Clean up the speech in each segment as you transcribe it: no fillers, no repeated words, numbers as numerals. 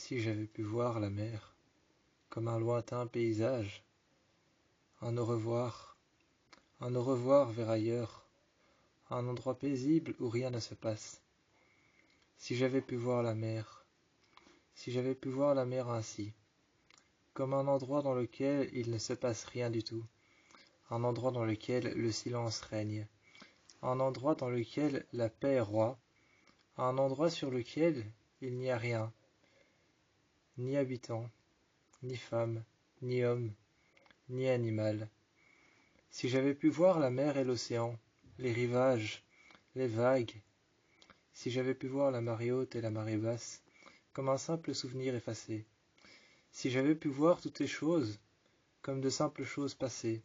Si j'avais pu voir la mer comme un lointain paysage, un au revoir vers ailleurs, un endroit paisible où rien ne se passe. Si j'avais pu voir la mer, si j'avais pu voir la mer ainsi, comme un endroit dans lequel il ne se passe rien du tout, un endroit dans lequel le silence règne, un endroit dans lequel la paix est roi, un endroit sur lequel il n'y a rien, ni habitant, ni femme, ni homme, ni animal. Si j'avais pu voir la mer et l'océan, les rivages, les vagues, si j'avais pu voir la marée haute et la marée basse, comme un simple souvenir effacé, si j'avais pu voir toutes ces choses comme de simples choses passées,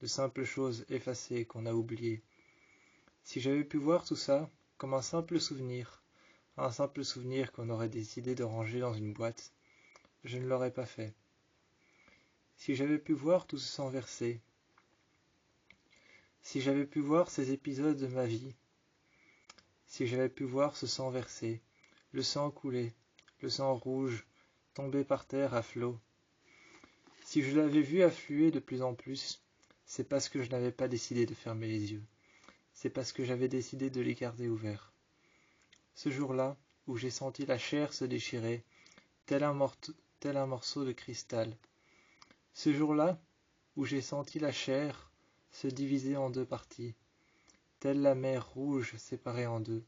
de simples choses effacées qu'on a oubliées, si j'avais pu voir tout ça comme un simple souvenir qu'on aurait décidé de ranger dans une boîte, je ne l'aurais pas fait. Si j'avais pu voir tout ce sang versé, si j'avais pu voir ces épisodes de ma vie, si j'avais pu voir ce sang versé, le sang couler, le sang rouge, tomber par terre à flots, si je l'avais vu affluer de plus en plus, c'est parce que je n'avais pas décidé de fermer les yeux, c'est parce que j'avais décidé de les garder ouverts. Ce jour-là, où j'ai senti la chair se déchirer, tel un morceau de cristal. Ce jour-là, où j'ai senti la chair se diviser en deux parties, telle la mer rouge séparée en deux.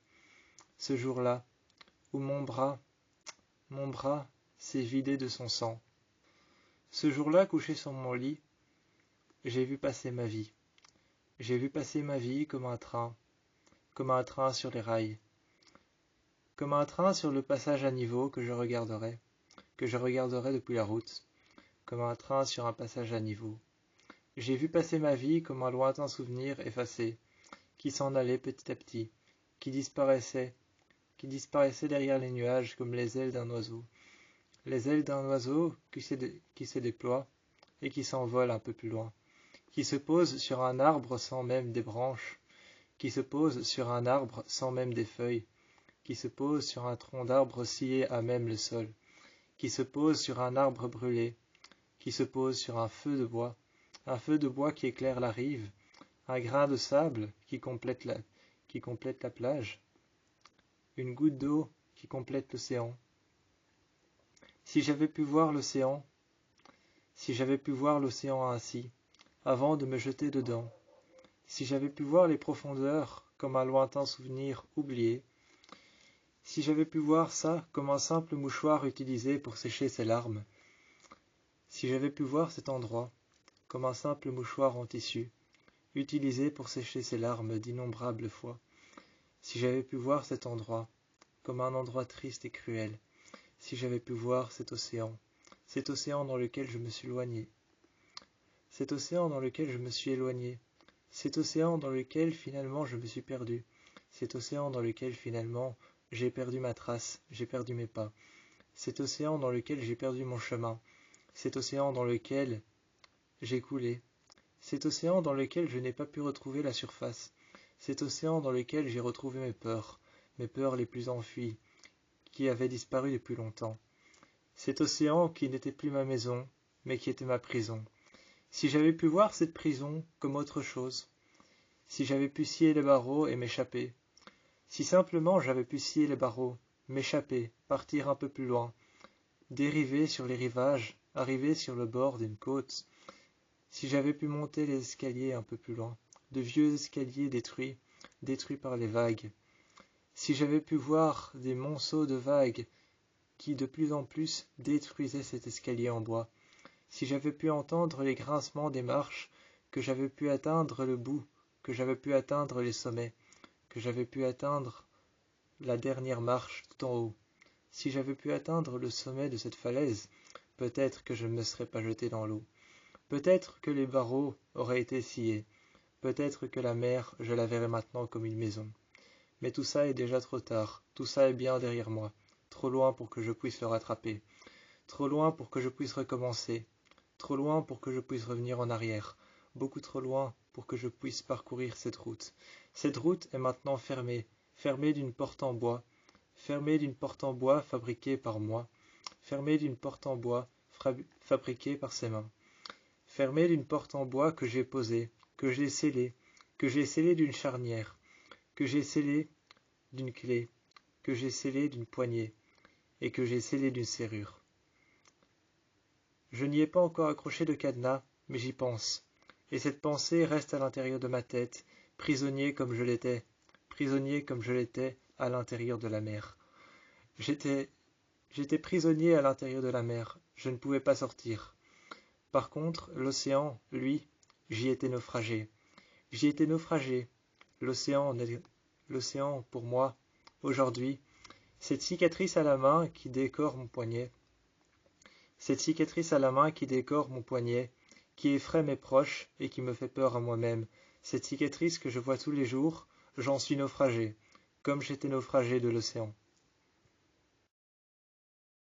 Ce jour-là, où mon bras s'est vidé de son sang. Ce jour-là, couché sur mon lit, j'ai vu passer ma vie. J'ai vu passer ma vie comme un train sur les rails, comme un train sur le passage à niveau que je regarderai depuis la route, comme un train sur un passage à niveau. J'ai vu passer ma vie comme un lointain souvenir effacé, qui s'en allait petit à petit, qui disparaissait derrière les nuages comme les ailes d'un oiseau. Les ailes d'un oiseau qui se déploie et qui s'envole un peu plus loin, qui se pose sur un arbre sans même des branches, qui se pose sur un arbre sans même des feuilles, qui se pose sur un tronc d'arbre scié à même le sol, qui se pose sur un arbre brûlé, qui se pose sur un feu de bois qui éclaire la rive, un grain de sable qui complète la plage, une goutte d'eau qui complète l'océan. Si j'avais pu voir l'océan ainsi, avant de me jeter dedans, si j'avais pu voir les profondeurs comme un lointain souvenir oublié, si j'avais pu voir ça comme un simple mouchoir utilisé pour sécher ses larmes, si j'avais pu voir cet endroit comme un simple mouchoir en tissu, utilisé pour sécher ses larmes d'innombrables fois, si j'avais pu voir cet endroit comme un endroit triste et cruel, si j'avais pu voir cet océan dans lequel je me suis éloigné, cet océan dans lequel je me suis éloigné, cet océan dans lequel finalement je me suis perdu, cet océan dans lequel finalement j'ai perdu ma trace, j'ai perdu mes pas, cet océan dans lequel j'ai perdu mon chemin, cet océan dans lequel j'ai coulé, cet océan dans lequel je n'ai pas pu retrouver la surface, cet océan dans lequel j'ai retrouvé mes peurs les plus enfuies, qui avaient disparu depuis longtemps, cet océan qui n'était plus ma maison, mais qui était ma prison. Si j'avais pu voir cette prison comme autre chose, si j'avais pu scier les barreaux et m'échapper, si simplement j'avais pu scier les barreaux, m'échapper, partir un peu plus loin, dériver sur les rivages, arriver sur le bord d'une côte, si j'avais pu monter les escaliers un peu plus loin, de vieux escaliers détruits par les vagues, si j'avais pu voir des monceaux de vagues qui de plus en plus détruisaient cet escalier en bois, si j'avais pu entendre les grincements des marches, que j'avais pu atteindre le bout, que j'avais pu atteindre les sommets, que j'avais pu atteindre la dernière marche tout en haut, si j'avais pu atteindre le sommet de cette falaise, peut-être que je ne me serais pas jeté dans l'eau, peut-être que les barreaux auraient été sciés, peut-être que la mer, je la verrais maintenant comme une maison. Mais tout ça est déjà trop tard, tout ça est bien derrière moi, trop loin pour que je puisse le rattraper, trop loin pour que je puisse recommencer, trop loin pour que je puisse revenir en arrière, beaucoup trop loin pour que je puisse parcourir cette route. Cette route est maintenant fermée d'une porte en bois fabriquée par moi, fermée d'une porte en bois fabriquée par ses mains. Fermée d'une porte en bois que j'ai posée, que j'ai scellée d'une charnière, que j'ai scellée d'une clé, que j'ai scellée d'une poignée, et que j'ai scellée d'une serrure. Je n'y ai pas encore accroché de cadenas, mais j'y pense, et cette pensée reste à l'intérieur de ma tête, prisonnier comme je l'étais à l'intérieur de la mer. J'étais prisonnier à l'intérieur de la mer, je ne pouvais pas sortir. Par contre, l'océan, lui, j'y étais naufragé. J'y étais naufragé. L'océan, pour moi, aujourd'hui, cette cicatrice à la main qui décore mon poignet, qui effraie mes proches et qui me fait peur à moi-même, cette cicatrice que je vois tous les jours, j'en suis naufragé, comme j'étais naufragé de l'océan.